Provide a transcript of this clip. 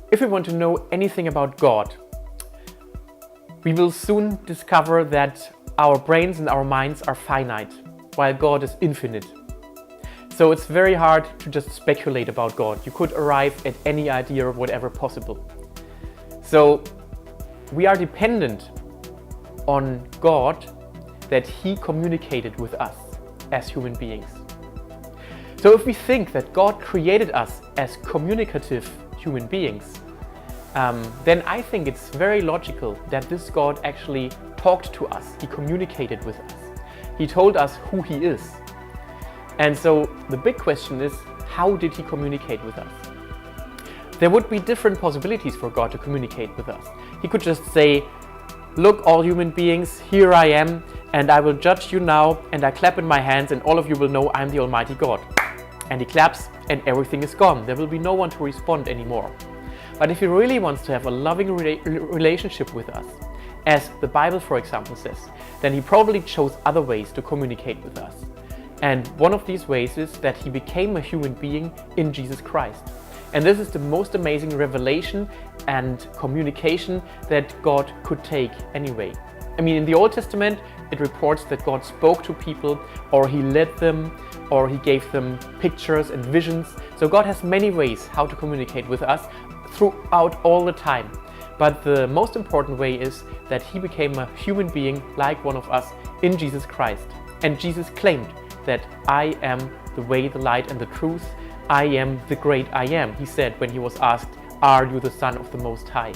If we want to know anything about God, we will soon discover that our brains and our minds are finite, while God is infinite. So it's very hard to just speculate about God. You could arrive at any idea of whatever possible. So we are dependent on God that He communicated with us as human beings. So if we think that God created us as communicative human beings, then I think it's very logical that this God actually talked to us. He communicated with us. He told us who He is. And so the big question is, how did He communicate with us? There would be different possibilities for God to communicate with us. He could just say, "Look, all human beings, here I am, and I will judge you now, and I clap in my hands, and all of you will know I'm the Almighty God." And He claps, and everything is gone. There will be no one to respond anymore. But if He really wants to have a loving relationship with us, as the Bible, for example, says, then He probably chose other ways to communicate with us. And one of these ways is that He became a human being in Jesus Christ. And this is the most amazing revelation and communication that God could take anyway. I mean, in the Old Testament, it reports that God spoke to people, or He led them, or He gave them pictures and visions. So God has many ways how to communicate with us throughout all the time. But the most important way is that He became a human being like one of us in Jesus Christ. And Jesus claimed that I am the way, the light, and the truth. I am the great I am, He said when He was asked, "Are you the Son of the Most High?"